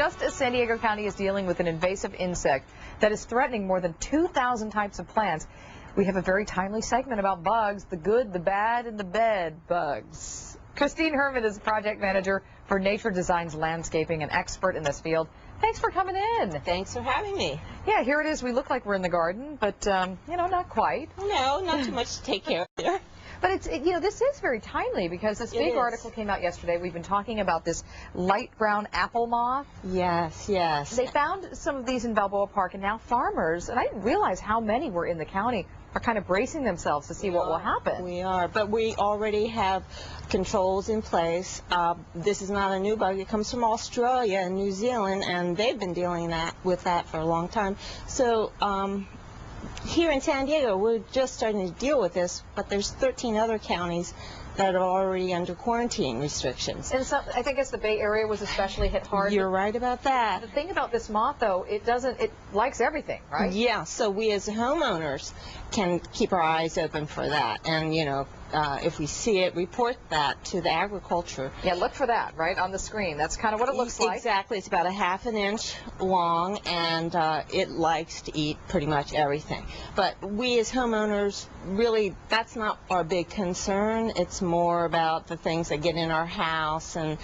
just as San Diego County is dealing with an invasive insect that is threatening more than 2,000 types of plants, we have a very timely segment about bugs, the good, the bad, and the bad bugs. Christine Herman is project manager for Nature Designs Landscaping, an expert in this field. Thanks for coming in. Thanks for having me. Yeah, here it is. We look like we're in the garden, but, you know, not quite. No, not too much to take care of there. But it's, you know, this is very timely because this big article came out yesterday. We've been talking about this light brown apple moth. Yes, yes. They found some of these in Balboa Park, and now farmers, and I didn't realize how many were in the county, are kind of bracing themselves to see what will happen. We are, but we already have controls in place. This is not a new bug. It comes from Australia and New Zealand, and they've been dealing with that for a long time. So here in San Diego, we're just starting to deal with this, but there's 13 other counties that are already under quarantine restrictions. And so I think it's the Bay Area was especially hit hard. You're right about that. The thing about this moth, though, it likes everything, right? Yeah, so we as homeowners can keep our eyes open for that. And, you know, if we see it, report that to the agriculture. Yeah, look for that, right, on the screen. That's kind of what it looks like. Exactly. It's about a ½ an inch long, and it likes to eat pretty much everything. But we as homeowners, really, that's not our big concern. It's more about the things that get in our house and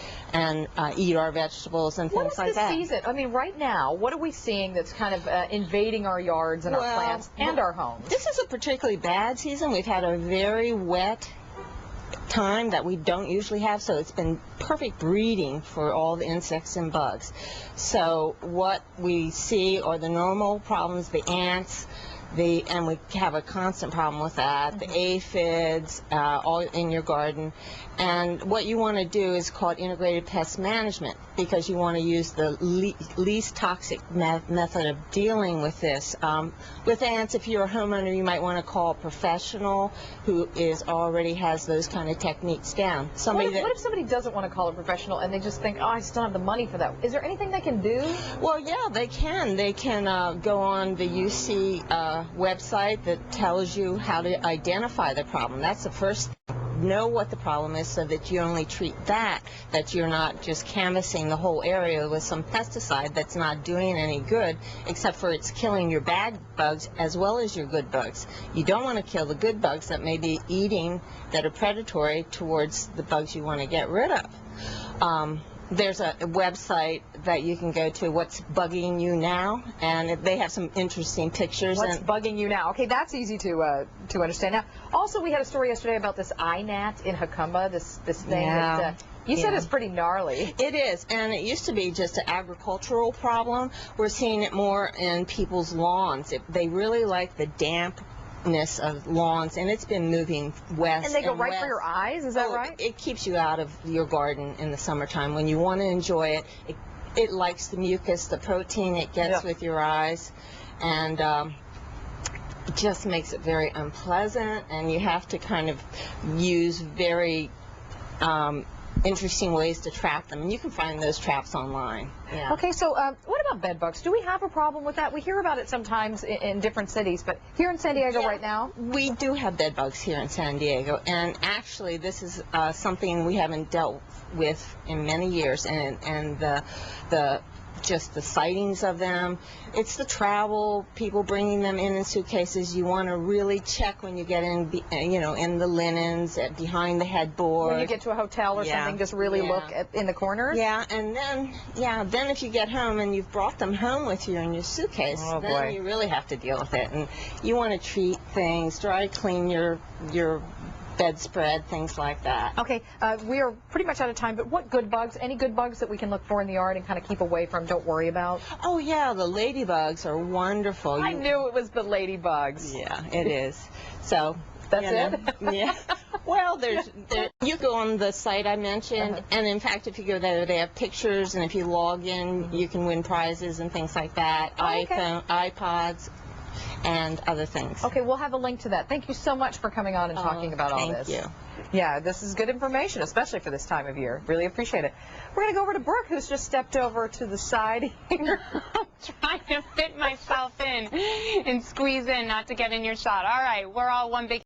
eat our vegetables and things like that. What is the season? I mean, right now, what are we seeing that's kind of invading our yards and our plants and our homes? This is a particularly bad season. We've had a very wet time that we don't usually have, so it's been perfect breeding for all the insects and bugs. So what we see are the normal problems, the ants, and we have a constant problem with that, the aphids, all in your garden. And what you want to do is called integrated pest management, because you want to use the least toxic method of dealing with this. With ants, if you're a homeowner, you might want to call a professional who already has those kind of techniques down. What if somebody doesn't want to call a professional and they just think, oh, I just don't have the money for that? Is there anything they can do? Well, yeah, they can. They can go on the UC website that tells you how to identify the problem. That's the first. Know what the problem is so that you only treat that you're not just canvassing the whole area with some pesticide that's not doing any good, except for it's killing your bad bugs as well as your good bugs. You don't want to kill the good bugs that may be eating, that are predatory towards the bugs you want to get rid of. There's a website that you can go to, What's Bugging You Now, and they have some interesting pictures. What's bugging you now? Okay, that's easy to understand. Now, also we had a story yesterday about this eye gnat in Jacumba, this thing that you said is pretty gnarly. It is, and it used to be just an agricultural problem. We're seeing it more in people's lawns. They really like the damp of lawns, and it's been moving west. And they go right for your eyes, is that right? It keeps you out of your garden in the summertime when you want to enjoy it. It likes the mucus, the protein it gets with your eyes, and it just makes it very unpleasant, and you have to kind of use very interesting ways to trap them, and you can find those traps online. Yeah. Okay, so what about bed bugs? Do we have a problem with that? We hear about it sometimes in different cities, but here in San Diego right now? We do have bed bugs here in San Diego, and actually this is something we haven't dealt with in many years, and just the sightings of them. It's the travel, people bringing them in suitcases. You want to really check when you get in, you know, in the linens, behind the headboard. When you get to a hotel or something, just really look in the corners? Yeah, and then if you get home and you've brought them home with you in your suitcase, then you really have to deal with it. And you want to treat things, dry clean your bedspread, things like that. Okay, we are pretty much out of time, but what good bugs, any good bugs that we can look for in the yard and kind of keep away from, don't worry about? Oh yeah, the ladybugs are wonderful. I knew it was the ladybugs. Yeah, it is. So that's it? Yeah. Well, you go on the site I mentioned, and in fact, if you go there, they have pictures, and if you log in, you can win prizes and things like that. iPhone, iPods, and other things. Okay, we'll have a link to that. Thank you so much for coming on and talking about all this. Thank you. Yeah, this is good information, especially for this time of year. Really appreciate it. We're going to go over to Brooke, who's just stepped over to the side here. I'm trying to fit myself in and squeeze in, not to get in your shot. All right, we're all one big